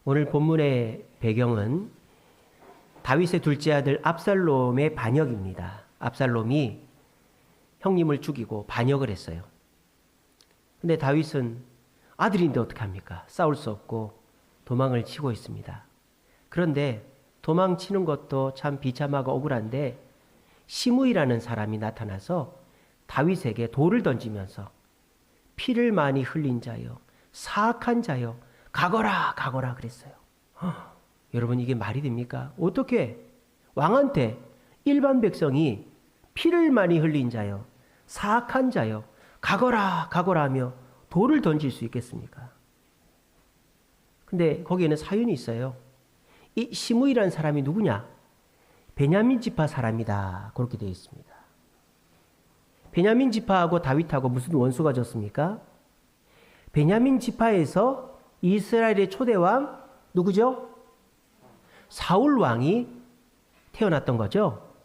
오늘 본문의 배경은 다윗의 둘째 아들 압살롬의 반역입니다. 압살롬이 형님을 죽이고 반역을 했어요. 근데 다윗은 아들인데 어떡합니까? 싸울 수 없고 도망을 치고 있습니다. 그런데 도망치는 것도 참 비참하고 억울한데 시므이라는 사람이 나타나서 다윗에게 돌을 던지면서 피를 많이 흘린 자여, 사악한 자여, 가거라 가거라 그랬어요. 여러분 이게 말이 됩니까? 어떻게 왕한테 일반 백성이 피를 많이 흘린 자여, 사악한 자여, 가거라 가거라 하며 돌을 던질 수 있겠습니까? 근데 거기에는 사연이 있어요. 이 시므이라는 사람이 누구냐? 베냐민 지파 사람이다. 그렇게 되어 있습니다. 베냐민 지파하고 다윗하고 무슨 원수가 졌습니까? 베냐민 지파에서 이스라엘의 초대왕 누구죠? 사울 왕이 태어났던 거죠.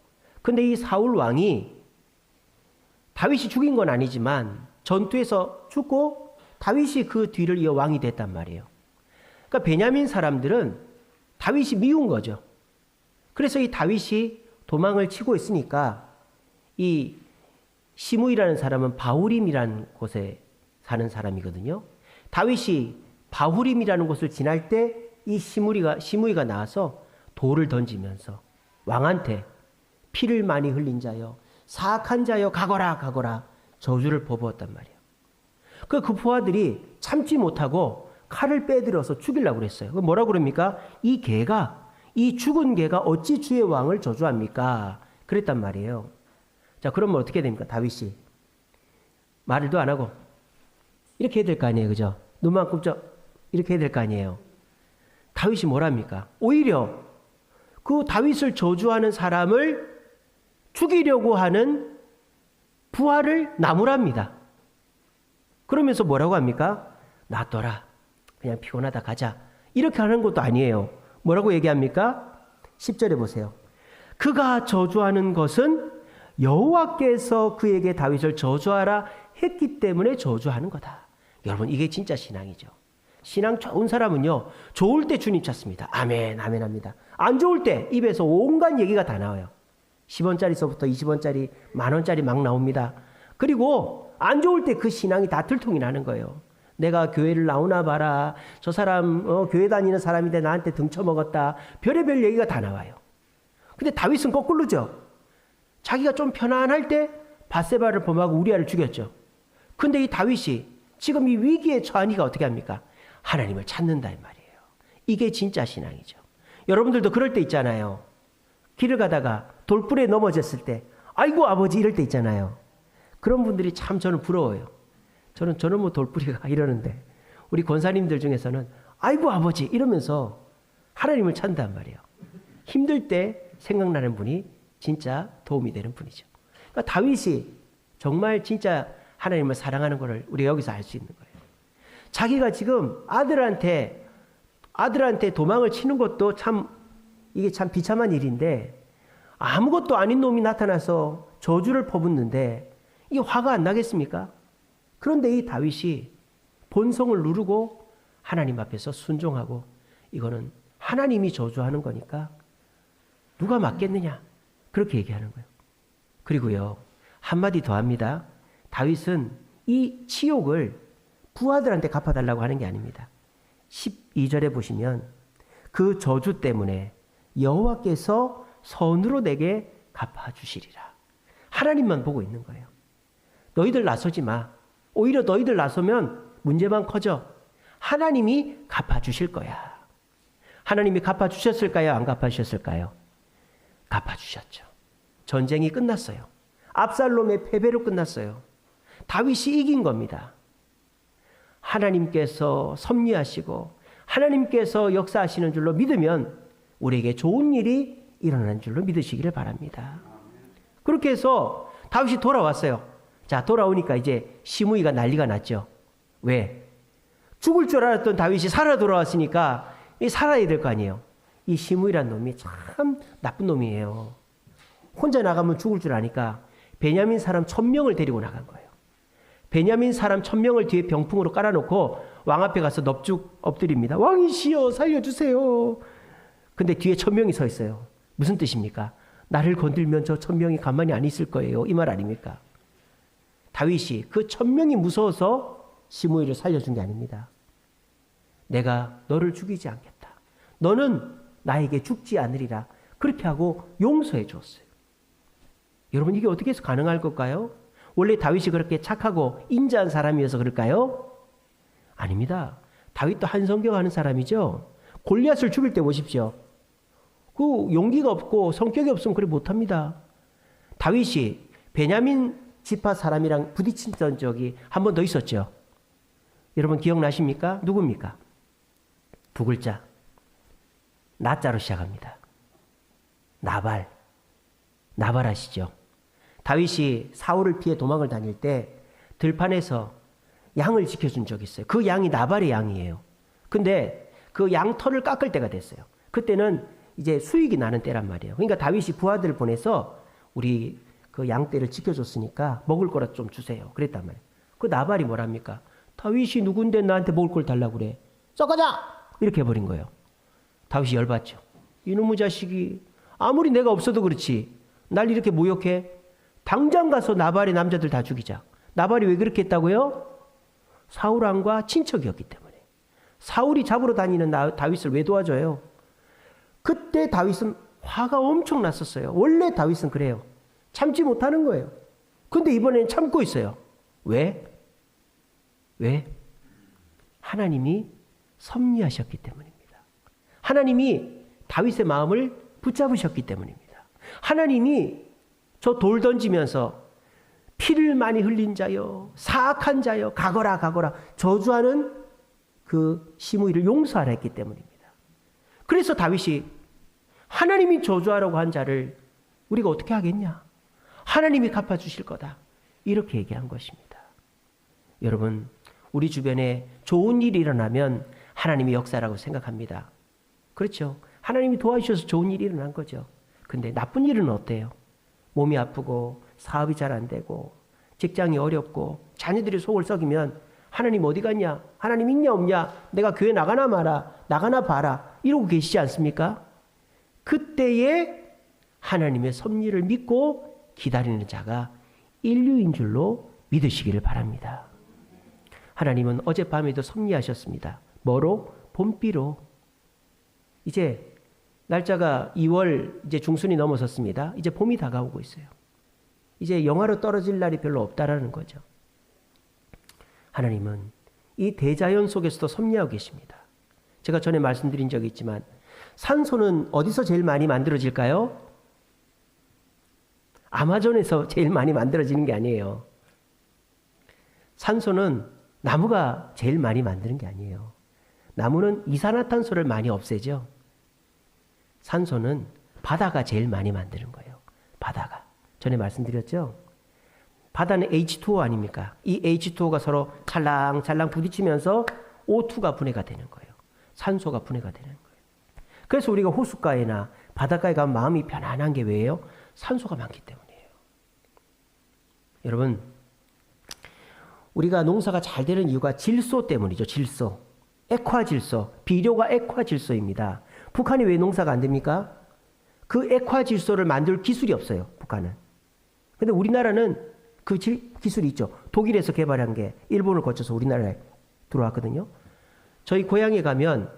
근데 이 사울 왕이 다윗이 죽인 건 아니지만 전투에서 죽고 다윗이 그 뒤를 이어 왕이 됐단 말이에요. 그러니까 베냐민 사람들은 다윗이 미운 거죠. 그래서 이 다윗이 도망을 치고 있으니까 이 시므이라는 사람은 바후림이라는 곳에 사는 사람이거든요. 다윗이 바후림이라는 곳을 지날 때 이 시므이가 나와서 돌을 던지면서 왕한테 피를 많이 흘린 자여, 사악한 자여, 가거라 가거라 저주를 퍼부었단 말이에요. 그 부하들이 참지 못하고 칼을 빼들어서 죽이려고 그랬어요. 뭐라고 그럽니까? 이 죽은 개가 어찌 주의 왕을 저주합니까? 그랬단 말이에요. 자, 그러면 어떻게 됩니까? 다윗이 말도 안 하고 이렇게 해야 될 거 아니에요, 그죠? 눈만 끔쩍 이렇게 해야 될 거 아니에요. 다윗이 뭐랍니까? 오히려 그 다윗을 저주하는 사람을 죽이려고 하는 부하를 나무랍니다. 그러면서 뭐라고 합니까? 놔둬라. 그냥 피곤하다 가자. 이렇게 하는 것도 아니에요. 뭐라고 얘기합니까? 10절에 보세요. 그가 저주하는 것은 여호와께서 그에게 다윗을 저주하라 했기 때문에 저주하는 거다. 여러분 이게 진짜 신앙이죠. 신앙 좋은 사람은요, 좋을 때 주님 찾습니다. 아멘 아멘 합니다. 안 좋을 때 입에서 온갖 얘기가 다 나와요. 10원짜리서부터 20원짜리, 만원짜리 막 나옵니다. 그리고 안 좋을 때 그 신앙이 다 들통이 나는 거예요. 내가 교회를 나오나 봐라. 저 사람 교회 다니는 사람인데 나한테 등쳐먹었다. 별의별 얘기가 다 나와요. 근데 다윗은 거꾸로죠. 자기가 좀 편안할 때 밧세바를 범하고 우리아를 죽였죠. 근데 이 다윗이 지금 이 위기에 처하니까 어떻게 합니까? 하나님을 찾는다 이 말이에요. 이게 진짜 신앙이죠. 여러분들도 그럴 때 있잖아요. 길을 가다가 돌불에 넘어졌을 때 아이고 아버지 이럴 때 있잖아요. 그런 분들이 참 저는 부러워요. 저는 뭐 돌뿌리가 이러는데 우리 권사님들 중에서는 아이고 아버지 이러면서 하나님을 찾는단 말이에요. 힘들 때 생각나는 분이 진짜 도움이 되는 분이죠. 그러니까 다윗이 정말 진짜 하나님을 사랑하는 것을 우리가 여기서 알 수 있는 거예요. 자기가 지금 아들한테 도망을 치는 것도 이게 참 비참한 일인데 아무것도 아닌 놈이 나타나서 저주를 퍼붓는데 이게 화가 안 나겠습니까? 그런데 이 다윗이 본성을 누르고 하나님 앞에서 순종하고 이거는 하나님이 저주하는 거니까 누가 맞겠느냐? 그렇게 얘기하는 거예요. 그리고요, 한마디 더 합니다. 다윗은 이 치욕을 부하들한테 갚아달라고 하는 게 아닙니다. 12절에 보시면 그 저주 때문에 여호와께서 선으로 내게 갚아주시리라. 하나님만 보고 있는 거예요. 너희들 나서지 마. 오히려 너희들 나서면 문제만 커져. 하나님이 갚아주실 거야. 하나님이 갚아주셨을까요? 안 갚아주셨을까요? 갚아주셨죠. 전쟁이 끝났어요. 압살롬의 패배로 끝났어요. 다윗이 이긴 겁니다. 하나님께서 섭리하시고 하나님께서 역사하시는 줄로 믿으면 우리에게 좋은 일이 일어나는 줄로 믿으시기를 바랍니다. 그렇게 해서 다윗이 돌아왔어요. 자, 돌아오니까 이제 시므이가 난리가 났죠. 왜? 죽을 줄 알았던 다윗이 살아 돌아왔으니까 살아야 될 거 아니에요. 이 시므이란 놈이 참 나쁜 놈이에요. 혼자 나가면 죽을 줄 아니까 베냐민 사람 1000명을 데리고 나간 거예요. 베냐민 사람 1000명을 뒤에 병풍으로 깔아놓고 왕 앞에 가서 넙죽 엎드립니다. 왕이시여 살려주세요. 근데 뒤에 1000명이 서 있어요. 무슨 뜻입니까? 나를 건들면 저 1000명이 가만히 안 있을 거예요. 이 말 아닙니까? 다윗이 그 1000명이 무서워서 시므이를 살려준 게 아닙니다. 내가 너를 죽이지 않겠다. 너는 나에게 죽지 않으리라. 그렇게 하고 용서해 주었어요. 여러분 이게 어떻게 해서 가능할 걸까요? 원래 다윗이 그렇게 착하고 인자한 사람이어서 그럴까요? 아닙니다. 다윗도 한성경하는 사람이죠. 골리앗을 죽일 때 보십시오. 그 용기가 없고 성격이 없으면 그래 못합니다. 다윗이 베냐민 지파 사람이랑 부딪힌 적이 한 번 더 있었죠. 여러분 기억나십니까? 누굽니까? 두 글자. 나자로 시작합니다. 나발. 나발 아시죠? 다윗이 사울을 피해 도망을 다닐 때 들판에서 양을 지켜준 적이 있어요. 그 양이 나발의 양이에요. 근데 그 양 털을 깎을 때가 됐어요. 그때는 이제 수익이 나는 때란 말이에요. 그러니까 다윗이 부하들을 보내서 우리 그 양떼를 지켜줬으니까 먹을 거라 좀 주세요. 그랬단 말이에요. 그 나발이 뭐랍니까? 다윗이 누군데 나한테 먹을 걸 달라고 그래. 썩어자! 이렇게 해버린 거예요. 다윗이 열받죠. 이놈의 자식이 아무리 내가 없어도 그렇지 날 이렇게 모욕해? 당장 가서 나발의 남자들 다 죽이자. 나발이 왜 그렇게 했다고요? 사울 왕과 친척이었기 때문에. 사울이 잡으러 다니는 다윗을 왜 도와줘요? 그때 다윗은 화가 엄청 났었어요. 원래 다윗은 그래요. 참지 못하는 거예요. 근데 이번에는 참고 있어요. 왜? 하나님이 섭리하셨기 때문입니다. 하나님이 다윗의 마음을 붙잡으셨기 때문입니다. 하나님이 저 돌 던지면서 피를 많이 흘린 자여, 사악한 자여, 가거라 가거라 저주하는 그 시므이를 용서하라 했기 때문입니다. 그래서 다윗이 하나님이 저주하라고 한 자를 우리가 어떻게 하겠냐? 하나님이 갚아주실 거다. 이렇게 얘기한 것입니다. 여러분, 우리 주변에 좋은 일이 일어나면 하나님의 역사라고 생각합니다. 그렇죠? 하나님이 도와주셔서 좋은 일이 일어난 거죠. 근데 나쁜 일은 어때요? 몸이 아프고 사업이 잘 안 되고 직장이 어렵고 자녀들이 속을 썩이면 하나님 어디 갔냐? 하나님 있냐 없냐? 내가 교회 나가나 마라? 나가나 봐라? 이러고 계시지 않습니까? 그때에 하나님의 섭리를 믿고 기다리는 자가 인류인 줄로 믿으시기를 바랍니다. 하나님은 어젯밤에도 섭리하셨습니다. 뭐로? 봄비로. 이제 날짜가 2월 이제 중순이 넘어섰습니다. 이제 봄이 다가오고 있어요. 이제 영하로 떨어질 날이 별로 없다라는 거죠. 하나님은 이 대자연 속에서도 섭리하고 계십니다. 제가 전에 말씀드린 적이 있지만 산소는 어디서 제일 많이 만들어질까요? 아마존에서 제일 많이 만들어지는 게 아니에요. 산소는 나무가 제일 많이 만드는 게 아니에요. 나무는 이산화탄소를 많이 없애죠. 산소는 바다가 제일 많이 만드는 거예요. 바다가. 전에 말씀드렸죠? 바다는 H2O 아닙니까? 이 H2O가 서로 찰랑찰랑 부딪히면서 O2가 분해가 되는 거예요. 산소가 분해가 되는 거예요. 그래서 우리가 호숫가에나 바닷가에 가면 마음이 편안한 게 왜예요? 산소가 많기 때문이에요. 여러분, 우리가 농사가 잘 되는 이유가 질소 때문이죠. 질소. 액화질소. 비료가 액화질소입니다. 북한이 왜 농사가 안 됩니까? 그 액화질소를 만들 기술이 없어요. 북한은. 근데 우리나라는 그 기술이 있죠. 독일에서 개발한 게 일본을 거쳐서 우리나라에 들어왔거든요. 저희 고향에 가면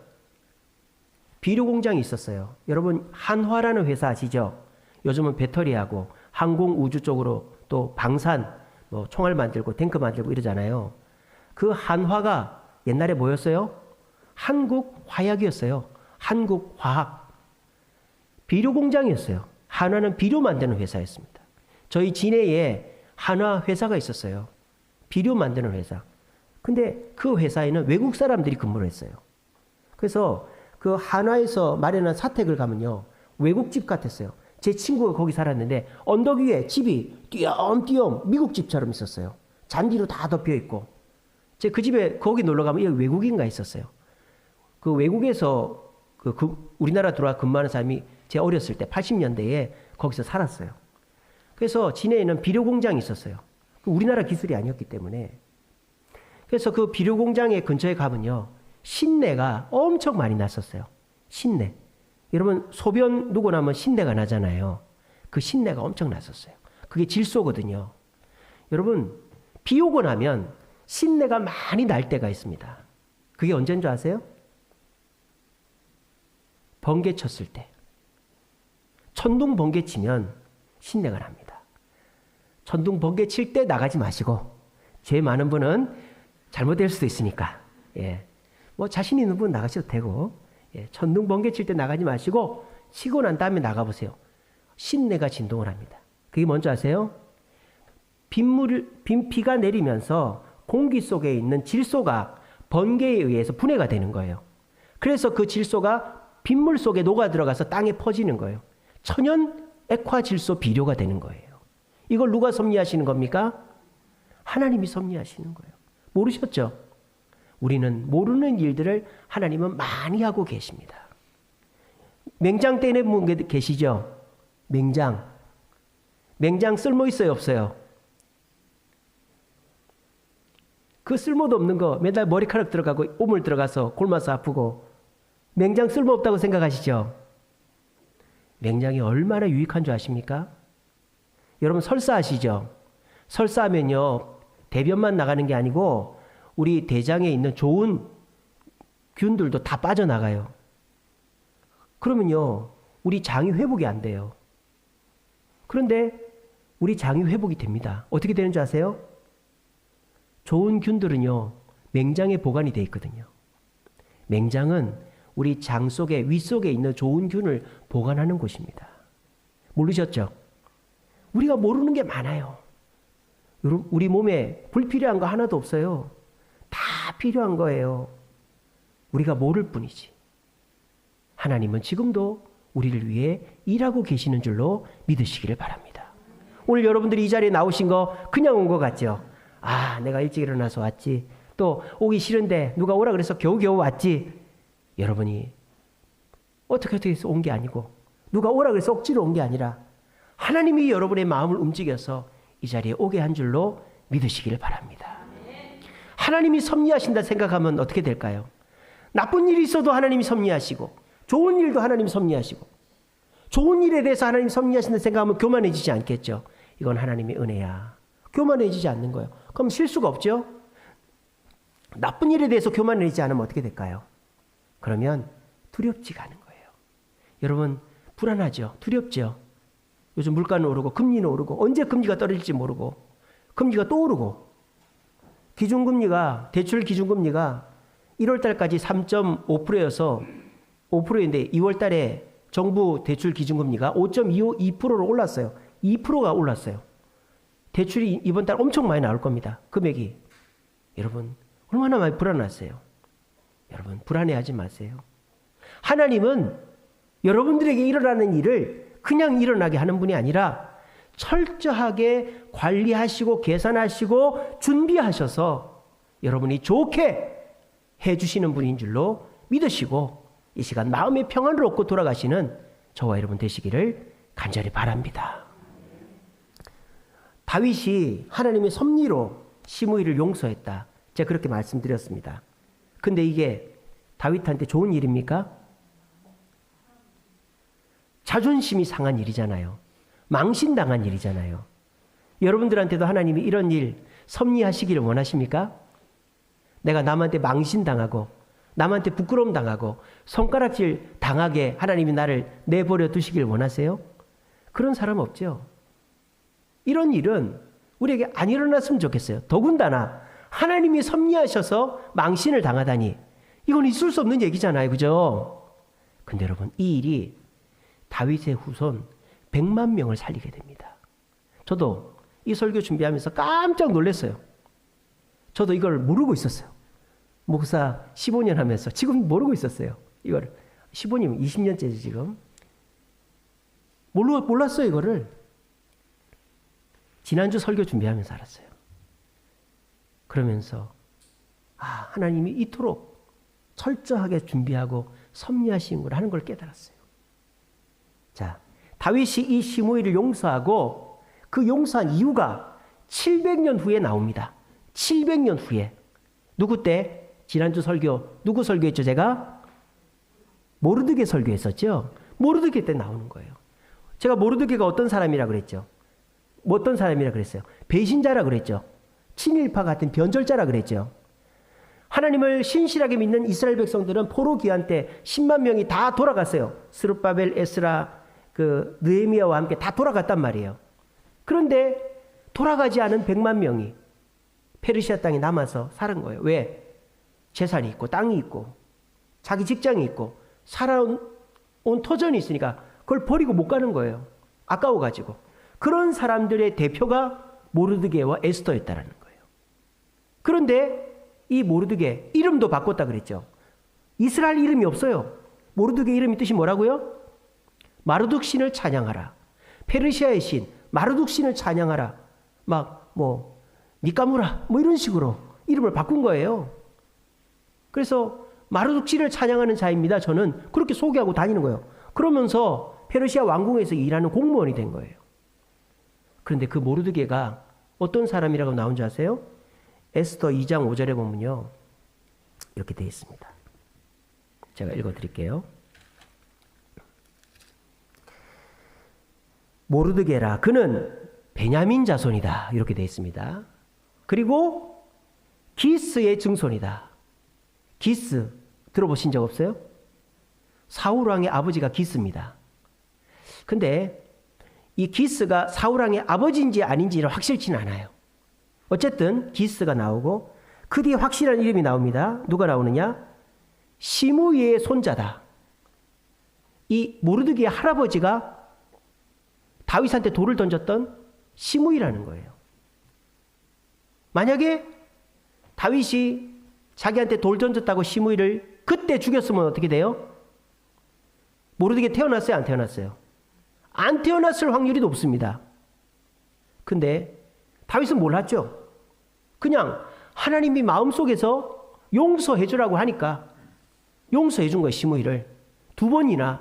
비료 공장이 있었어요. 여러분 한화라는 회사 아시죠? 요즘은 배터리하고 항공 우주 쪽으로 또 방산, 뭐 총알 만들고 탱크 만들고 이러잖아요. 그 한화가 옛날에 뭐였어요? 한국화약이었어요. 한국화학. 비료 공장이었어요. 한화는 비료 만드는 회사였습니다. 저희 진해에 한화 회사가 있었어요. 비료 만드는 회사. 근데 그 회사에는 외국 사람들이 근무를 했어요. 그래서 그 한화에서 마련한 사택을 가면요. 외국집 같았어요. 제 친구가 거기 살았는데 언덕 위에 집이 띄엄띄엄 미국 집처럼 있었어요. 잔디로 다 덮여있고. 제가 그 집에 거기 놀러 가면 여기 외국인가 있었어요. 그 외국에서 우리나라 들어와 근무하는 사람이 제 어렸을 때 80년대에 거기서 살았어요. 그래서 진해에는 비료 공장이 있었어요. 우리나라 기술이 아니었기 때문에. 그래서 그 비료 공장의 근처에 가면요, 신내가 엄청 많이 났었어요. 신내. 여러분 소변 누고 나면 신내가 나잖아요. 그 신내가 엄청 났었어요. 그게 질소거든요. 여러분 비 오고 나면 신내가 많이 날 때가 있습니다. 그게 언제인 줄 아세요? 번개 쳤을 때. 천둥 번개 치면 신내가 납니다. 천둥 번개 칠 때 나가지 마시고, 죄 많은 분은 잘못될 수도 있으니까, 예, 뭐 자신 있는 분 나가셔도 되고, 예, 천둥 번개 칠 때 나가지 마시고 치고 난 다음에 나가보세요. 신내가 진동을 합니다. 그게 뭔지 아세요? 비가 내리면서 공기 속에 있는 질소가 번개에 의해서 분해가 되는 거예요. 그래서 그 질소가 빗물 속에 녹아 들어가서 땅에 퍼지는 거예요. 천연 액화질소 비료가 되는 거예요. 이걸 누가 섭리하시는 겁니까? 하나님이 섭리하시는 거예요. 모르셨죠? 우리는 모르는 일들을 하나님은 많이 하고 계십니다. 맹장 떼는 분 계시죠? 맹장. 맹장 쓸모 있어요, 없어요? 그 쓸모도 없는 거 매달 머리카락 들어가고 오물 들어가서 골마서 아프고, 맹장 쓸모없다고 생각하시죠? 맹장이 얼마나 유익한 줄 아십니까? 여러분 설사하시죠? 설사하면요, 대변만 나가는 게 아니고 우리 대장에 있는 좋은 균들도 다 빠져나가요. 그러면요, 우리 장이 회복이 안 돼요. 그런데 우리 장이 회복이 됩니다. 어떻게 되는 줄 아세요? 좋은 균들은요, 맹장에 보관이 되어 있거든요. 맹장은 우리 장 속에, 위 속에 있는 좋은 균을 보관하는 곳입니다. 모르셨죠? 우리가 모르는 게 많아요. 우리 몸에 불필요한 거 하나도 없어요. 다 필요한 거예요. 우리가 모를 뿐이지. 하나님은 지금도 우리를 위해 일하고 계시는 줄로 믿으시기를 바랍니다. 오늘 여러분들이 이 자리에 나오신 거 그냥 온 것 같죠? 아, 내가 일찍 일어나서 왔지. 또 오기 싫은데 누가 오라 그래서 겨우겨우 왔지. 여러분이 어떻게 해서 온 게 아니고, 누가 오라 그래서 억지로 온 게 아니라 하나님이 여러분의 마음을 움직여서 이 자리에 오게 한 줄로 믿으시기를 바랍니다. 하나님이 섭리하신다 생각하면 어떻게 될까요? 나쁜 일이 있어도 하나님이 섭리하시고, 좋은 일도 하나님이 섭리하시고, 좋은 일에 대해서 하나님이 섭리하신다 생각하면 교만해지지 않겠죠? 이건 하나님의 은혜야. 교만해지지 않는 거예요. 그럼 실수가 없죠? 나쁜 일에 대해서 교만해지지 않으면 어떻게 될까요? 그러면 두렵지가 않은 거예요. 여러분 불안하죠? 두렵죠? 요즘 물가는 오르고 금리는 오르고 언제 금리가 떨어질지 모르고 금리가 또 오르고, 기준금리가, 대출 기준금리가 1월 달까지 3.5%여서 5%인데 2월 달에 정부 대출 기준금리가 5.25%로 올랐어요. 2%가 올랐어요. 대출이 이번 달 엄청 많이 나올 겁니다. 금액이. 여러분 얼마나 많이 불안하세요? 여러분 불안해하지 마세요. 하나님은 여러분들에게 일어나는 일을 그냥 일어나게 하는 분이 아니라 철저하게 관리하시고 계산하시고 준비하셔서 여러분이 좋게 해주시는 분인 줄로 믿으시고 이 시간 마음의 평안을 얻고 돌아가시는 저와 여러분 되시기를 간절히 바랍니다. 다윗이 하나님의 섭리로 시므이를 용서했다. 제가 그렇게 말씀드렸습니다. 근데 이게 다윗한테 좋은 일입니까? 자존심이 상한 일이잖아요. 망신당한 일이잖아요. 여러분들한테도 하나님이 이런 일 섭리하시기를 원하십니까? 내가 남한테 망신당하고 남한테 부끄러움 당하고 손가락질 당하게 하나님이 나를 내버려 두시길 원하세요? 그런 사람 없죠. 이런 일은 우리에게 안 일어났으면 좋겠어요. 더군다나 하나님이 섭리하셔서 망신을 당하다니, 이건 있을 수 없는 얘기잖아요. 그죠? 근데 여러분 이 일이 다윗의 후손 100만 명을 살리게 됩니다. 저도 이 설교 준비하면서 깜짝 놀랐어요. 저도 이걸 모르고 있었어요. 목사 15년 하면서 지금 모르고 있었어요. 이걸 15년, 20년째지 지금. 몰랐어요 이거를. 지난주 설교 준비하면서 알았어요. 그러면서 하나님이 이토록 철저하게 준비하고 섭리하신 걸 하는 걸 깨달았어요. 자, 다윗이 이 시므이를 용서하고 그 용서한 이유가 700년 후에 나옵니다. 700년 후에. 누구 때? 지난주 설교 누구 설교했죠 제가? 모르드게 설교했었죠. 모르드게 때 나오는 거예요. 제가 모르드게가 어떤 사람이라 그랬죠? 뭐 어떤 사람이라 그랬어요? 배신자라 그랬죠. 친일파 같은 변절자라 그랬죠. 하나님을 신실하게 믿는 이스라엘 백성들은 포로 귀환 때 10만 명이 다 돌아갔어요. 스룹바벨, 에스라, 느헤미야와 함께 다 돌아갔단 말이에요. 그런데 돌아가지 않은 100만 명이 페르시아 땅에 남아서 사는 거예요. 왜? 재산이 있고 땅이 있고 자기 직장이 있고 살아온 터전이 있으니까 그걸 버리고 못 가는 거예요. 아까워가지고. 그런 사람들의 대표가 모르드게와 에스더였다라는 거예요. 그런데 이 모르드게 이름도 바꿨다 그랬죠. 이스라엘 이름이 없어요. 모르드게 이름이 뜻이 뭐라고요? 마르둑 신을 찬양하라. 페르시아의 신 마르둑 신을 찬양하라. 니까무라 이런 식으로 이름을 바꾼 거예요. 그래서 마르둑 신을 찬양하는 자입니다. 저는 그렇게 소개하고 다니는 거예요. 그러면서 페르시아 왕궁에서 일하는 공무원이 된 거예요. 그런데 그 모르드게가 어떤 사람이라고 나온 줄 아세요? 에스더 2장 5절에 보면요. 이렇게 되어 있습니다. 제가 읽어드릴게요. 모르드게라 그는 베냐민 자손이다. 이렇게 되어 있습니다. 그리고 기스의 증손이다. 기스 들어보신 적 없어요? 사울왕의 아버지가 기스입니다. 근데 이 기스가 사울왕의 아버지인지 아닌지는 확실치는 않아요. 어쨌든 기스가 나오고 그 뒤에 확실한 이름이 나옵니다. 누가 나오느냐? 시므이의 손자다. 이 모르드게의 할아버지가 다윗한테 돌을 던졌던 시므이라는 거예요. 만약에 다윗이 자기한테 돌 던졌다고 시므이를 그때 죽였으면 어떻게 돼요? 모르드게 태어났어요? 안 태어났어요? 안 태어났을 확률이 높습니다. 근데 다윗은 몰랐죠. 그냥 하나님이 마음속에서 용서해 주라고 하니까 용서해 준 거예요. 시므이를 2번이나.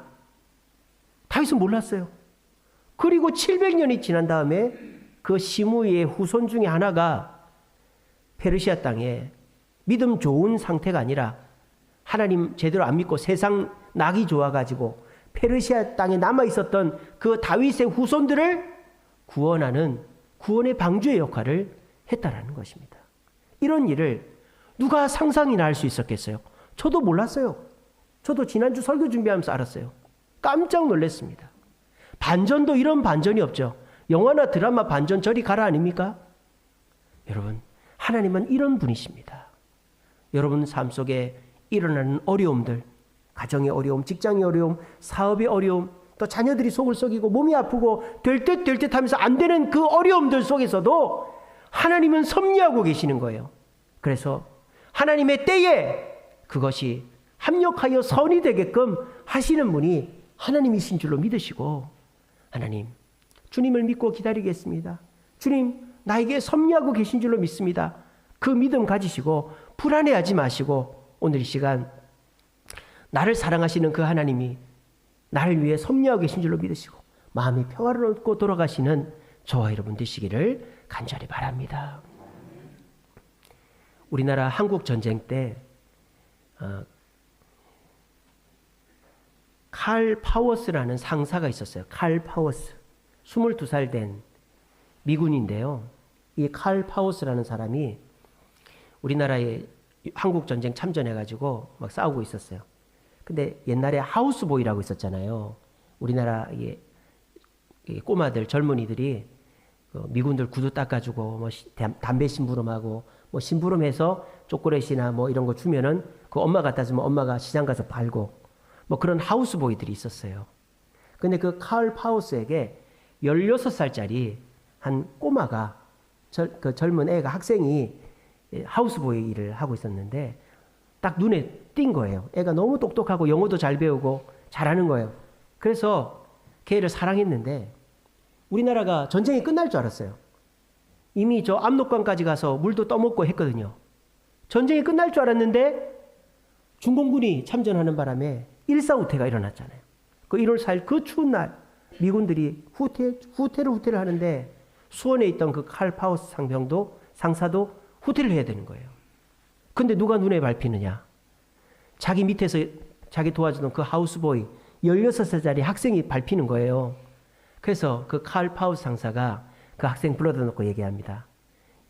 다윗은 몰랐어요. 그리고 700년이 지난 다음에 그 시므이의 후손 중에 하나가 페르시아 땅에 믿음 좋은 상태가 아니라 하나님 제대로 안 믿고 세상 낙이 좋아가지고 페르시아 땅에 남아있었던 그 다윗의 후손들을 구원하는 구원의 방주의 역할을 했다라는 것입니다. 이런 일을 누가 상상이나 할 수 있었겠어요? 저도 몰랐어요. 저도 지난주 설교 준비하면서 알았어요. 깜짝 놀랐습니다. 반전도 이런 반전이 없죠. 영화나 드라마 반전 저리 가라 아닙니까? 여러분, 하나님은 이런 분이십니다. 여러분 삶 속에 일어나는 어려움들, 가정의 어려움, 직장의 어려움, 사업의 어려움, 또 자녀들이 속을 썩이고 몸이 아프고 될 듯 하면서 안 되는 그 어려움들 속에서도 하나님은 섭리하고 계시는 거예요. 그래서 하나님의 때에 그것이 합력하여 선이 되게끔 하시는 분이 하나님이신 줄로 믿으시고, 하나님, 주님을 믿고 기다리겠습니다. 주님, 나에게 섭리하고 계신 줄로 믿습니다. 그 믿음 가지시고 불안해하지 마시고 오늘 이 시간 나를 사랑하시는 그 하나님이 나를 위해 섭리하고 계신 줄로 믿으시고 마음의 평화를 얻고 돌아가시는 저와 여러분 되시기를 간절히 바랍니다. 우리나라 한국 전쟁 때 칼 파워스라는 상사가 있었어요. 칼 파워스. 22살 된 미군인데요. 이 칼 파워스라는 사람이 우리나라에 한국 전쟁 참전해가지고 막 싸우고 있었어요. 근데 옛날에 하우스보이라고 있었잖아요. 우리나라 꼬마들, 젊은이들이 미군들 구두 닦아주고 뭐 담배 심부름하고 뭐 심부름해서 초콜릿이나 뭐 이런 거 주면은 그 엄마 갖다 주면 엄마가 시장 가서 팔고 뭐 그런 하우스보이들이 있었어요. 근데 그 칼 파우스에게 16살짜리 한 꼬마가 그 젊은 애가 학생이 하우스보이 일을 하고 있었는데 딱 눈에 띈 거예요. 애가 너무 똑똑하고 영어도 잘 배우고 잘하는 거예요. 그래서 걔를 사랑했는데 우리나라가 전쟁이 끝날 줄 알았어요. 이미 저 압록강까지 가서 물도 떠먹고 했거든요. 전쟁이 끝날 줄 알았는데 중공군이 참전하는 바람에 일사후퇴가 일어났잖아요. 그 1월 4일 그 추운 날 미군들이 후퇴를 하는데 수원에 있던 그 칼 파우스 상사도 후퇴를 해야 되는 거예요. 근데 누가 눈에 밟히느냐? 자기 밑에서 자기 도와주던 그 하우스보이 16살짜리 학생이 밟히는 거예요. 그래서 그 칼 파우스 상사가 그 학생 불러다 놓고 얘기합니다.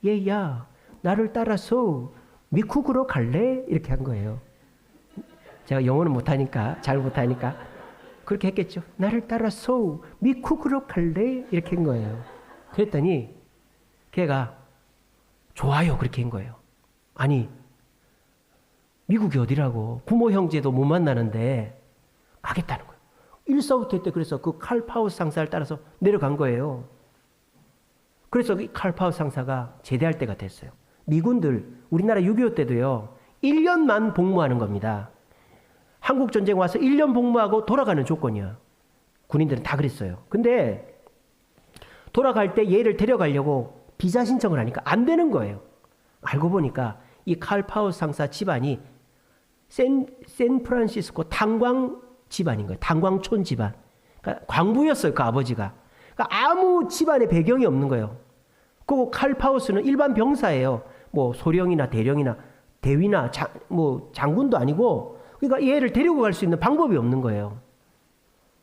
얘야, 나를 따라서 미국으로 갈래? 이렇게 한 거예요. 제가 영어는 못하니까, 잘 못하니까 그렇게 했겠죠. 나를 따라서 미국으로 갈래? 이렇게 한 거예요. 그랬더니 걔가 좋아요. 그렇게 한 거예요. 아니, 미국이 어디라고? 부모 형제도 못 만나는데 가겠다는 거예요. 일사후퇴 때 그래서 그 칼 파우스 상사를 따라서 내려간 거예요. 그래서 이 칼 파우스 상사가 제대할 때가 됐어요. 미군들, 우리나라 6.25 때도요, 1년만 복무하는 겁니다. 한국 전쟁 와서 1년 복무하고 돌아가는 조건이야. 군인들은 다 그랬어요. 근데 돌아갈 때 얘를 데려가려고 비자 신청을 하니까 안 되는 거예요. 알고 보니까 이 칼 파우스 상사 집안이 샌프란시스코 탄광 집안인 거예요. 탄광촌 집안. 그러니까 광부였어요. 그 아버지가. 그러니까 아무 집안의 배경이 없는 거예요. 그리고 칼 파우스는 일반 병사예요. 뭐 소령이나 대령이나 대위나 장군도 아니고, 그러니까 얘를 데리고 갈 수 있는 방법이 없는 거예요.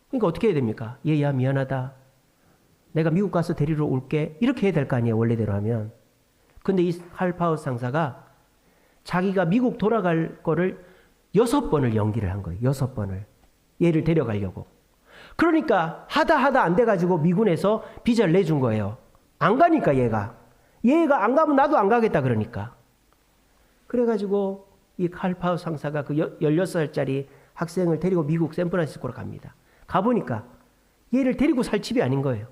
그러니까 어떻게 해야 됩니까? 얘야 미안하다. 내가 미국 가서 데리러 올게. 이렇게 해야 될 거 아니에요. 원래대로 하면. 근데 이 칼 파우스 상사가 자기가 미국 돌아갈 거를 6번을 연기를 한 거예요. 6번을. 얘를 데려가려고. 그러니까 하다 안 돼가지고 미군에서 비자를 내준 거예요. 안 가니까 얘가 안 가면 나도 안 가겠다 그러니까. 그래가지고 이 칼 파우스 상사가 그 16살짜리 학생을 데리고 미국 샌프란시스코로 갑니다. 가보니까 얘를 데리고 살 집이 아닌 거예요.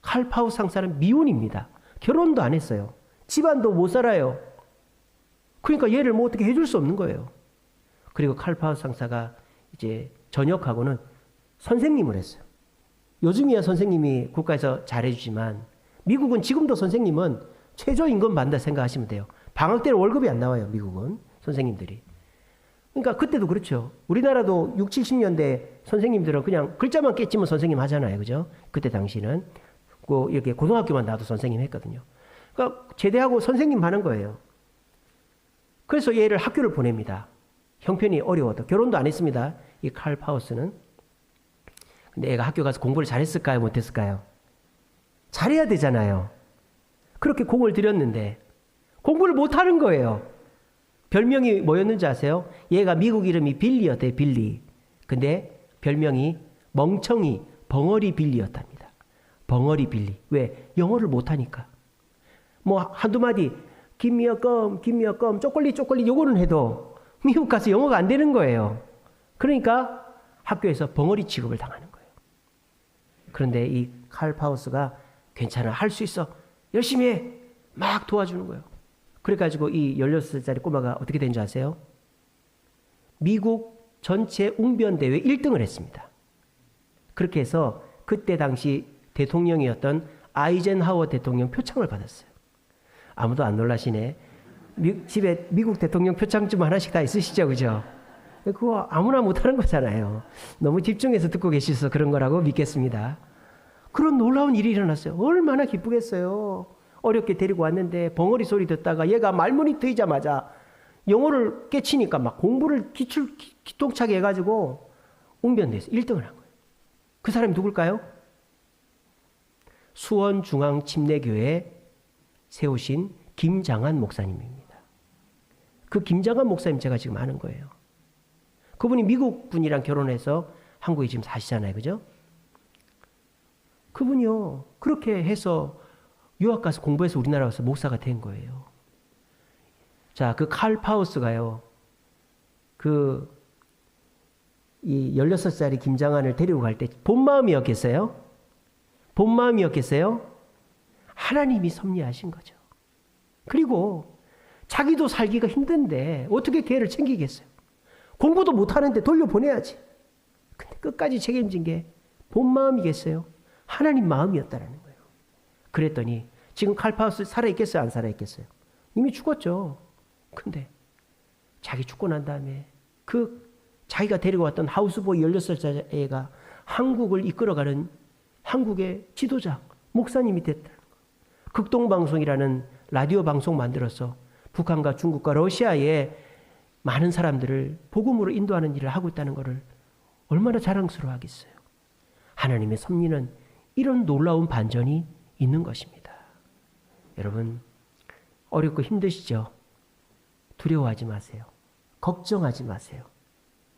칼 파우스 상사는 미혼입니다. 결혼도 안 했어요. 집안도 못 살아요. 그러니까 얘를 뭐 어떻게 해줄 수 없는 거예요. 그리고 칼 파우스 상사가 이제 전역하고는 선생님을 했어요. 요즘이야 선생님이 국가에서 잘해주지만 미국은 지금도 선생님은 최저임금 받는다 생각하시면 돼요. 방학 때는 월급이 안 나와요. 미국은 선생님들이. 그러니까 그때도 그렇죠. 우리나라도 60, 70년대 선생님들은 그냥 글자만 깨치면 선생님 하잖아요. 그죠? 그때 당시는 이렇게 고등학교만 나와도 선생님 했거든요. 그러니까 제대하고 선생님 하는 거예요. 그래서 얘를 학교를 보냅니다. 형편이 어려워도. 결혼도 안 했습니다. 이 칼 파우스는. 근데 애가 학교 가서 공부를 잘했을까요? 못했을까요? 잘해야 되잖아요. 그렇게 공을 들였는데 공부를 못하는 거예요. 별명이 뭐였는지 아세요? 얘가 미국 이름이 빌리였대요. 빌리. 근데 별명이 멍청이 벙어리 빌리였답니다. 벙어리 빌리. 왜? 영어를 못하니까. 뭐 한두 마디 Give me a gum, give me a gum, 쪼꼬리 요거는 해도 미국 가서 영어가 안 되는 거예요. 그러니까 학교에서 벙어리 취급을 당하는 거예요. 그런데 이 칼 파우스가 괜찮아, 할 수 있어, 열심히 해, 막 도와주는 거예요. 그래가지고 이 16살짜리 꼬마가 어떻게 된 줄 아세요? 미국 전체 웅변대회 1등을 했습니다. 그렇게 해서 그때 당시 대통령이었던 아이젠하워 대통령 표창을 받았어요. 아무도 안 놀라시네. 집에 미국 대통령 표창 좀 하나씩 다 있으시죠, 그죠? 그거 아무나 못하는 거잖아요. 너무 집중해서 듣고 계셔서 그런 거라고 믿겠습니다. 그런 놀라운 일이 일어났어요. 얼마나 기쁘겠어요. 어렵게 데리고 왔는데 벙어리 소리 듣다가 얘가 말문이 트이자마자 영어를 깨치니까 막 공부를 기똥차게 해가지고 웅변대에서 1등을 한 거예요. 그 사람이 누굴까요? 수원중앙침례교회 세우신 김장한 목사님입니다. 그 김장한 목사님 제가 지금 아는 거예요. 그분이 미국 분이랑 결혼해서 한국에 지금 사시잖아요. 그죠? 그분이요. 그렇게 해서 유학 가서 공부해서 우리나라 와서 목사가 된 거예요. 자, 그 칼 파우스가요. 이 16살짜리 김장한을 데리고 갈 때 본 마음이었겠어요? 본 마음이었겠어요? 하나님이 섭리하신 거죠. 그리고 자기도 살기가 힘든데 어떻게 걔를 챙기겠어요? 공부도 못하는데 돌려보내야지. 근데 끝까지 책임진 게 본 마음이겠어요? 하나님 마음이었다라는 거예요. 그랬더니 지금 칼 파우스 살아있겠어요? 안 살아있겠어요? 이미 죽었죠. 근데 자기 죽고 난 다음에 자기가 데리고 왔던 하우스보이 16살짜리 애가 한국을 이끌어가는 한국의 지도자, 목사님이 됐다. 극동방송이라는 라디오 방송 만들어서 북한과 중국과 러시아에 많은 사람들을 복음으로 인도하는 일을 하고 있다는 것을 얼마나 자랑스러워하겠어요. 하나님의 섭리는 이런 놀라운 반전이 있는 것입니다. 여러분, 어렵고 힘드시죠? 두려워하지 마세요. 걱정하지 마세요.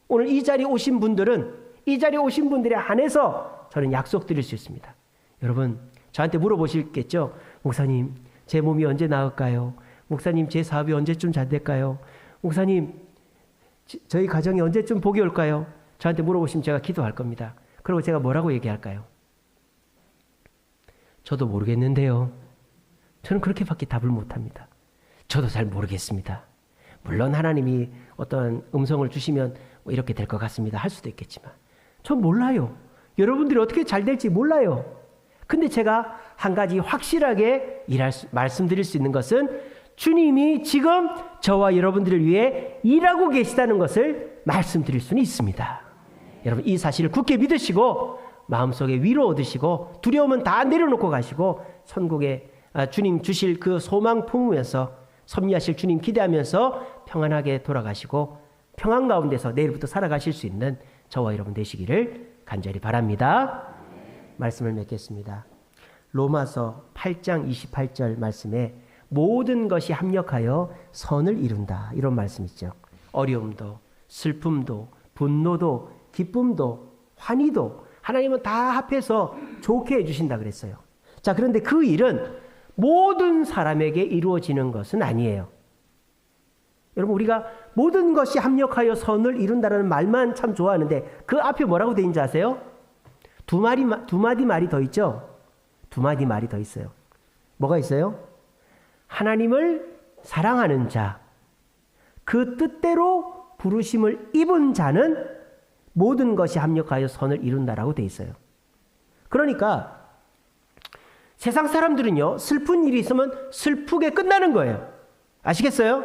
오늘 이 자리에 오신 분들은 이 자리에 오신 분들에 한해서 저는 약속드릴 수 있습니다. 여러분, 저한테 물어보시겠죠? 목사님, 제 몸이 언제 나을까요? 목사님, 제 사업이 언제쯤 잘 될까요? 목사님, 저희 가정이 언제쯤 복이 올까요? 저한테 물어보시면 제가 기도할 겁니다. 그리고 제가 뭐라고 얘기할까요? 저도 모르겠는데요. 저는 그렇게밖에 답을 못합니다. 저도 잘 모르겠습니다. 물론 하나님이 어떤 음성을 주시면 뭐 이렇게 될 것 같습니다. 할 수도 있겠지만 전 몰라요. 여러분들이 어떻게 잘 될지 몰라요. 근데 제가 한 가지 확실하게 말씀드릴 수 있는 것은 주님이 지금 저와 여러분들을 위해 일하고 계시다는 것을 말씀드릴 수는 있습니다. 여러분, 이 사실을 굳게 믿으시고 마음속에 위로 얻으시고 두려움은 다 내려놓고 가시고 천국에 주님 주실 그 소망 품으면서 섭리하실 주님 기대하면서 평안하게 돌아가시고 평안 가운데서 내일부터 살아가실 수 있는 저와 여러분 되시기를 간절히 바랍니다. 말씀을 맺겠습니다. 로마서 8장 28절 말씀에 모든 것이 합력하여 선을 이룬다, 이런 말씀 있죠. 어려움도 슬픔도 분노도 기쁨도 환희도 하나님은 다 합해서 좋게 해주신다 그랬어요. 자, 그런데 그 일은 모든 사람에게 이루어지는 것은 아니에요. 여러분, 우리가 모든 것이 합력하여 선을 이룬다는 말만 참 좋아하는데 그 앞에 뭐라고 되어 있는지 아세요? 두 마디 말이 더 있죠? 두 마디 말이 더 있어요. 뭐가 있어요? 하나님을 사랑하는 자, 그 뜻대로 부르심을 입은 자는 모든 것이 합력하여 선을 이룬다라고 되어 있어요. 그러니까 세상 사람들은요, 슬픈 일이 있으면 슬프게 끝나는 거예요. 아시겠어요?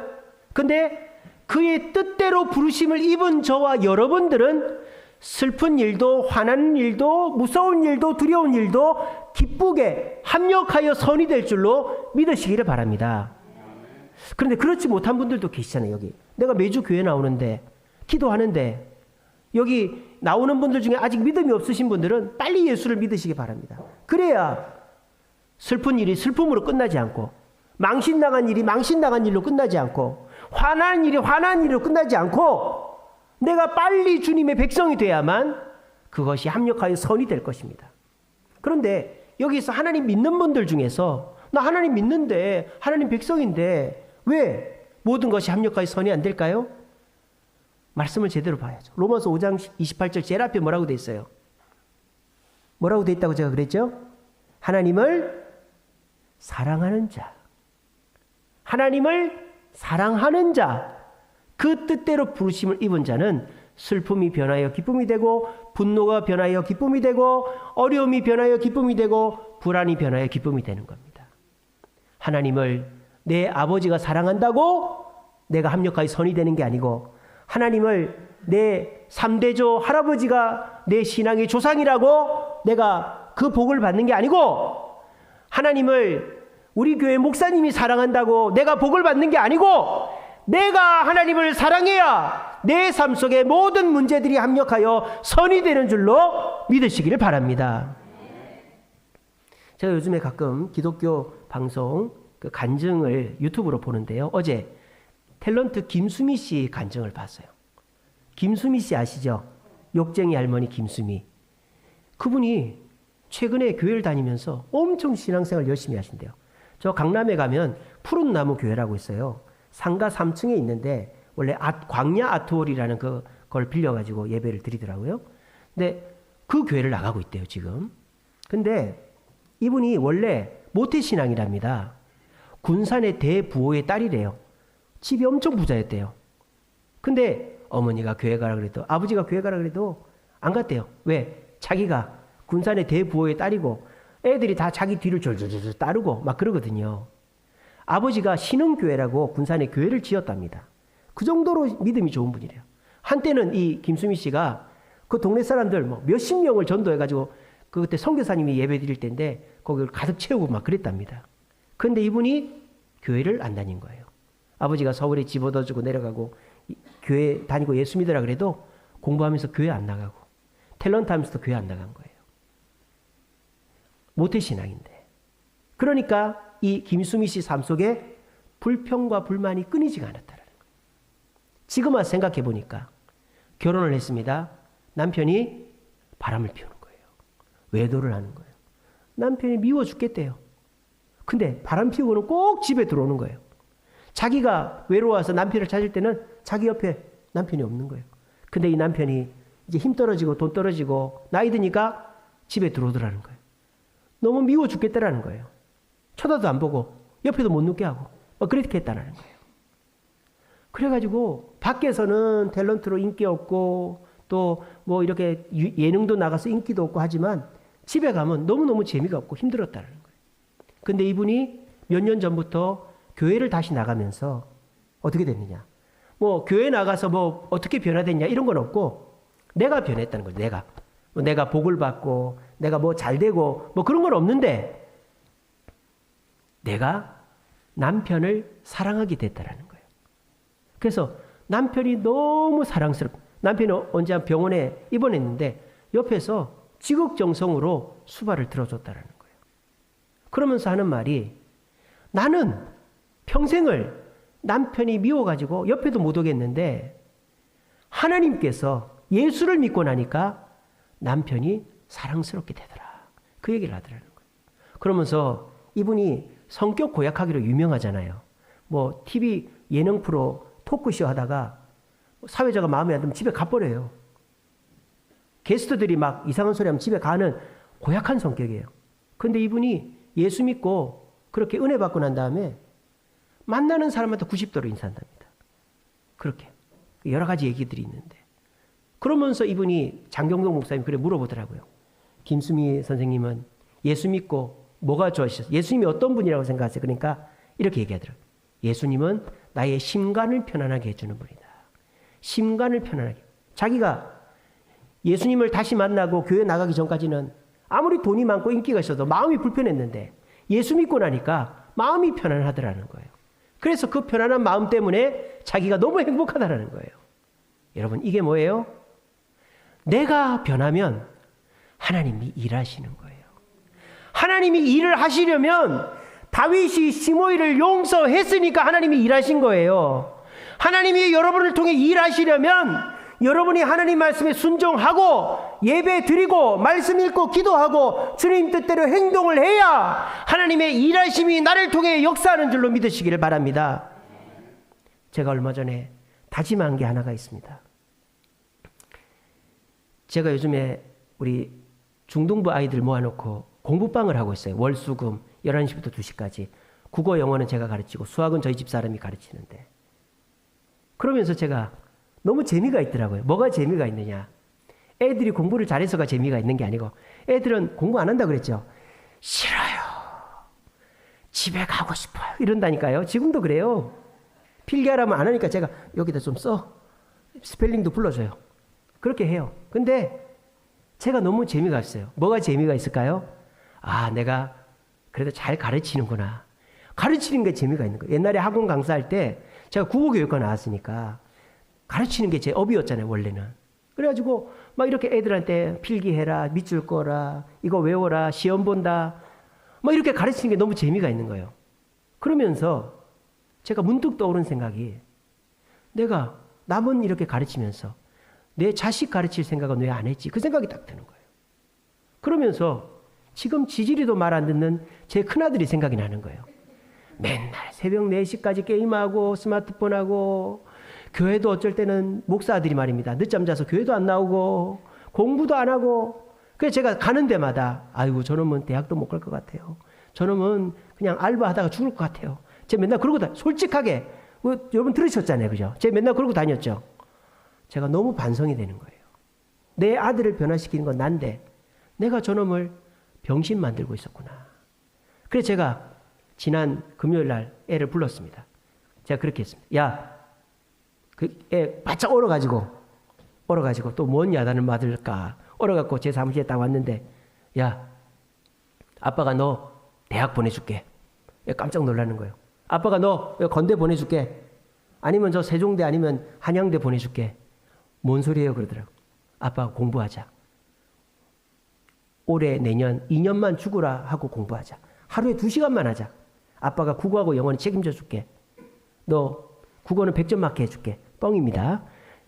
근데 그의 뜻대로 부르심을 입은 저와 여러분들은 슬픈 일도 화나는 일도 무서운 일도 두려운 일도 기쁘게 합력하여 선이 될 줄로 믿으시기를 바랍니다. 그런데 그렇지 못한 분들도 계시잖아요. 여기 내가 매주 교회 나오는데 기도하는데 여기 나오는 분들 중에 아직 믿음이 없으신 분들은 빨리 예수를 믿으시기 바랍니다. 그래야 슬픈 일이 슬픔으로 끝나지 않고 망신당한 일이 망신당한 일로 끝나지 않고 화난 일이 화난 일로 끝나지 않고 내가 빨리 주님의 백성이 돼야만 그것이 합력하여 선이 될 것입니다. 그런데 여기서 하나님 믿는 분들 중에서 나 하나님 믿는데 하나님 백성인데 왜 모든 것이 합력하여 선이 안 될까요? 말씀을 제대로 봐야죠. 로마서 5장 28절 제일 앞에 뭐라고 돼 있어요? 뭐라고 돼 있다고 제가 그랬죠? 하나님을 사랑하는 자, 하나님을 사랑하는 자, 그 뜻대로 부르심을 입은 자는 슬픔이 변하여 기쁨이 되고 분노가 변하여 기쁨이 되고 어려움이 변하여 기쁨이 되고 불안이 변하여 기쁨이 되는 겁니다. 하나님을 내 아버지가 사랑한다고 내가 합력하여 선이 되는 게 아니고 하나님을 내 3대조 할아버지가 내 신앙의 조상이라고 내가 그 복을 받는 게 아니고 하나님을 우리 교회 목사님이 사랑한다고 내가 복을 받는 게 아니고 내가 하나님을 사랑해야 내 삶 속의 모든 문제들이 합력하여 선이 되는 줄로 믿으시기를 바랍니다. 제가 요즘에 가끔 기독교 방송 그 간증을 유튜브로 보는데요. 어제 탤런트 김수미 씨 간증을 봤어요. 김수미 씨 아시죠? 욕쟁이 할머니 김수미. 그분이 최근에 교회를 다니면서 엄청 신앙생활 열심히 하신대요. 저 강남에 가면 푸른 나무 교회라고 있어요. 상가 3층에 있는데 원래 광야 아트홀이라는 그걸 빌려가지고 예배를 드리더라고요. 근데 그 교회를 나가고 있대요, 지금. 근데 이분이 원래 모태신앙이랍니다. 군산의 대부호의 딸이래요. 집이 엄청 부자였대요. 근데 어머니가 교회 가라 그래도 아버지가 교회 가라 그래도 안 갔대요. 왜? 자기가 군산의 대부호의 딸이고 애들이 다 자기 뒤를 졸졸졸 따르고 막 그러거든요. 아버지가 신흥교회라고 군산에 교회를 지었답니다. 그 정도로 믿음이 좋은 분이래요. 한때는 이 김수미 씨가 그 동네 사람들 뭐 몇십 명을 전도해가지고 그때 선교사님이 예배 드릴 때인데 거기를 가득 채우고 막 그랬답니다. 그런데 이분이 교회를 안 다닌 거예요. 아버지가 서울에 집 얻어주고 내려가고 교회 다니고 예수 믿으라 그래도 공부하면서 교회 안 나가고 탤런트 하면서도 교회 안 나간 거예요. 모태신앙인데. 그러니까 이 김수미 씨 삶 속에 불평과 불만이 끊이지가 않았다는 거예요. 지금 와서 생각해 보니까 결혼을 했습니다. 남편이 바람을 피우는 거예요. 외도를 하는 거예요. 남편이 미워 죽겠대요. 근데 바람 피우고는 꼭 집에 들어오는 거예요. 자기가 외로워서 남편을 찾을 때는 자기 옆에 남편이 없는 거예요. 근데 이 남편이 이제 힘 떨어지고 돈 떨어지고 나이 드니까 집에 들어오더라는 거예요. 너무 미워 죽겠다라는 거예요. 쳐다도 안 보고 옆에도 못 눕게 하고 그렇게 했다는 거예요. 그래가지고 밖에서는 탤런트로 인기 없고 또 뭐 이렇게 예능도 나가서 인기도 없고 하지만 집에 가면 너무너무 재미가 없고 힘들었다는 거예요. 근데 이분이 몇 년 전부터 교회를 다시 나가면서 어떻게 됐느냐. 뭐 교회 나가서 뭐 어떻게 변화됐냐 이런 건 없고 내가 변했다는 거예요. 내가 복을 받고 내가 뭐 잘 되고 뭐 그런 건 없는데 내가 남편을 사랑하게 됐다라는 거예요. 그래서 남편이 너무 사랑스럽고 남편이 언제 병원에 입원했는데 옆에서 지극정성으로 수발을 들어줬다라는 거예요. 그러면서 하는 말이 나는 평생을 남편이 미워가지고 옆에도 못 오겠는데 하나님께서 예수를 믿고 나니까 남편이 사랑스럽게 되더라. 그 얘기를 하더라는 거예요. 그러면서 이분이 성격 고약하기로 유명하잖아요. 뭐 TV 예능 프로 토크쇼 하다가 사회자가 마음에 안 들면 집에 가버려요. 게스트들이 막 이상한 소리 하면 집에 가는 고약한 성격이에요. 근데 이분이 예수 믿고 그렇게 은혜 받고 난 다음에 만나는 사람한테 90도로 인사한답니다. 그렇게 여러 가지 얘기들이 있는데 그러면서 이분이 장경동 목사님 그래 물어보더라고요. 김수미 선생님은 예수 믿고 뭐가 좋아하셨어요? 예수님이 어떤 분이라고 생각하세요? 그러니까 이렇게 얘기하더라고요. 예수님은 나의 심간을 편안하게 해주는 분이다. 심간을 편안하게. 자기가 예수님을 다시 만나고 교회 나가기 전까지는 아무리 돈이 많고 인기가 있어도 마음이 불편했는데 예수 믿고 나니까 마음이 편안하더라는 거예요. 그래서 그 편안한 마음 때문에 자기가 너무 행복하다는 거예요. 여러분 이게 뭐예요? 내가 변하면 하나님이 일하시는 거예요. 하나님이 일을 하시려면 다윗이 시므이를 용서했으니까 하나님이 일하신 거예요. 하나님이 여러분을 통해 일하시려면 여러분이 하나님 말씀에 순종하고 예배 드리고 말씀 읽고 기도하고 주님 뜻대로 행동을 해야 하나님의 일하심이 나를 통해 역사하는 줄로 믿으시기를 바랍니다. 제가 얼마 전에 다짐한 게 하나가 있습니다. 제가 요즘에 우리 중등부 아이들 모아놓고 공부방을 하고 있어요. 월수금 11시부터 2시까지. 국어 영어는 제가 가르치고 수학은 저희 집 사람이 가르치는데 그러면서 제가 너무 재미가 있더라고요. 뭐가 재미가 있느냐. 애들이 공부를 잘해서가 재미가 있는 게 아니고 애들은 공부 안 한다 그랬죠. 싫어요. 집에 가고 싶어요. 이런다니까요. 지금도 그래요. 필기하라면 안 하니까 제가 여기다 좀 써. 스펠링도 불러줘요. 그렇게 해요. 근데 제가 너무 재미가 있어요. 뭐가 재미가 있을까요? 아, 내가 그래도 잘 가르치는구나. 가르치는 게 재미가 있는 거예요. 옛날에 학원 강사할 때 제가 국어교육과 나왔으니까 가르치는 게 제 업이었잖아요, 원래는. 그래가지고 막 이렇게 애들한테 필기해라, 밑줄 꺼라, 이거 외워라, 시험 본다. 막 이렇게 가르치는 게 너무 재미가 있는 거예요. 그러면서 제가 문득 떠오른 생각이 내가 남은 이렇게 가르치면서 내 자식 가르칠 생각은 왜 안 했지? 그 생각이 딱 드는 거예요. 그러면서 지금 지지리도 말 안 듣는 제 큰아들이 생각이 나는 거예요. 맨날 새벽 4시까지 게임하고 스마트폰하고 교회도 어쩔 때는 목사들이 말입니다. 늦잠 자서 교회도 안 나오고 공부도 안 하고 그래서 제가 가는 데마다 아이고 저놈은 대학도 못 갈 것 같아요. 저놈은 그냥 알바하다가 죽을 것 같아요. 제가 맨날 그러고 솔직하게 여러분 들으셨잖아요. 그죠? 제가 맨날 그러고 다녔죠. 제가 너무 반성이 되는 거예요. 내 아들을 변화시키는 건 난데 내가 저놈을 병신 만들고 있었구나. 그래서 제가 지난 금요일 날 애를 불렀습니다. 제가 그렇게 했습니다. 야, 그 애 바짝 얼어가지고 또 뭔 야단을 맞을까 얼어갖고 제 사무실에 딱 왔는데 야, 아빠가 너 대학 보내줄게. 깜짝 놀라는 거예요. 아빠가 너 건대 보내줄게. 아니면 저 세종대 아니면 한양대 보내줄게. 뭔 소리예요 그러더라고. 아빠 공부하자. 올해 내년 2년만 죽으라 하고 공부하자. 하루에 2시간만 하자. 아빠가 국어하고 영어는 책임져 줄게. 너 국어는 100점 맞게 해줄게. 뻥입니다.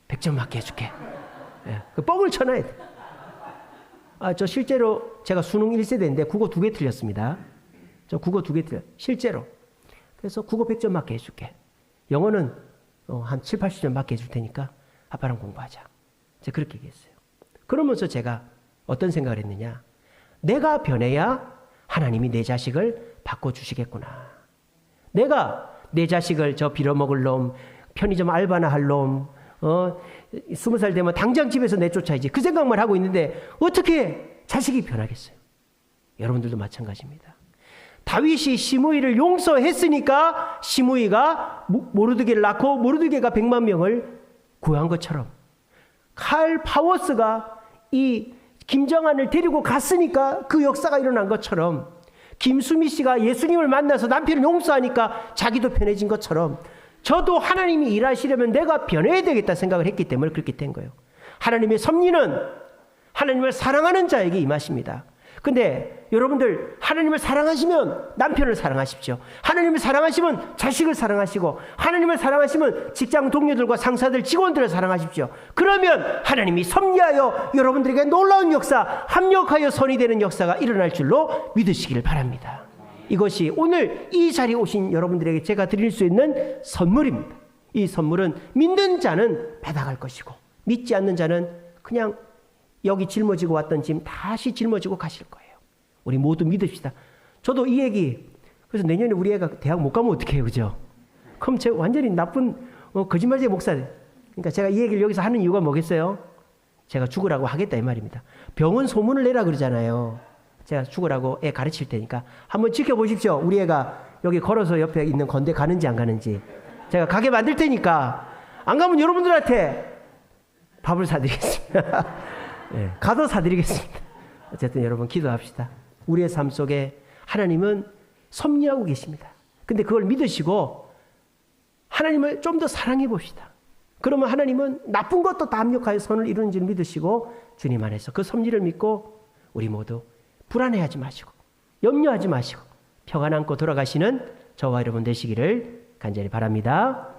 100점 맞게 해줄게. 예, 그 뻥을 쳐놔야 돼. 저 실제로 제가 수능 1세대인데 국어 2개 틀렸습니다. 저 국어 2개 틀렸. 실제로. 그래서 국어 100점 맞게 해줄게. 영어는 한 7, 80점 맞게 해줄 테니까 아빠랑 공부하자. 제가 그렇게 얘기했어요. 그러면서 제가 어떤 생각을 했느냐. 내가 변해야 하나님이 내 자식을 바꿔주시겠구나. 내가 내 자식을 저 빌어먹을 놈, 편의점 알바나 할 놈, 20살 되면 당장 집에서 내쫓아야지. 그 생각만 하고 있는데 어떻게 자식이 변하겠어요? 여러분들도 마찬가지입니다. 다윗이 시므이를 용서했으니까 시므이가 모르드게를 낳고 모르드게가 100만 명을 구한 것처럼 칼 파워스가 이 김정한을 데리고 갔으니까 그 역사가 일어난 것처럼 김수미 씨가 예수님을 만나서 남편을 용서하니까 자기도 편해진 것처럼 저도 하나님이 일하시려면 내가 변해야 되겠다 생각을 했기 때문에 그렇게 된 거예요. 하나님의 섭리는 하나님을 사랑하는 자에게 임하십니다. 근데 여러분들 하나님을 사랑하시면 남편을 사랑하십시오. 하나님을 사랑하시면 자식을 사랑하시고 하나님을 사랑하시면 직장 동료들과 상사들, 직원들을 사랑하십시오. 그러면 하나님이 섭리하여 여러분들에게 놀라운 역사, 합력하여 선이 되는 역사가 일어날 줄로 믿으시기를 바랍니다. 이것이 오늘 이 자리에 오신 여러분들에게 제가 드릴 수 있는 선물입니다. 이 선물은 믿는 자는 받아갈 것이고 믿지 않는 자는 그냥 여기 짊어지고 왔던 짐 다시 짊어지고 가실 거예요. 우리 모두 믿읍시다. 저도 이 얘기, 그래서 내년에 우리 애가 대학 못 가면 어떡해요, 그죠? 그럼 제가 완전히 나쁜 거짓말쟁이 목사. 그러니까 제가 이 얘기를 여기서 하는 이유가 뭐겠어요? 제가 죽으라고 하겠다 이 말입니다. 병원 소문을 내라 그러잖아요. 제가 죽으라고 애 가르칠 테니까 한번 지켜보십시오. 우리 애가 여기 걸어서 옆에 있는 건대 가는지 안 가는지. 제가 가게 만들 테니까 안 가면 여러분들한테 밥을 사드리겠습니다. 네, 가도 사드리겠습니다. 어쨌든 여러분 기도합시다. 우리의 삶 속에 하나님은 섭리하고 계십니다. 근데 그걸 믿으시고 하나님을 좀 더 사랑해 봅시다. 그러면 하나님은 나쁜 것도 다 합력하여 선을 이루는 줄 믿으시고 주님 안에서 그 섭리를 믿고 우리 모두 불안해하지 마시고 염려하지 마시고 평안 안고 돌아가시는 저와 여러분 되시기를 간절히 바랍니다.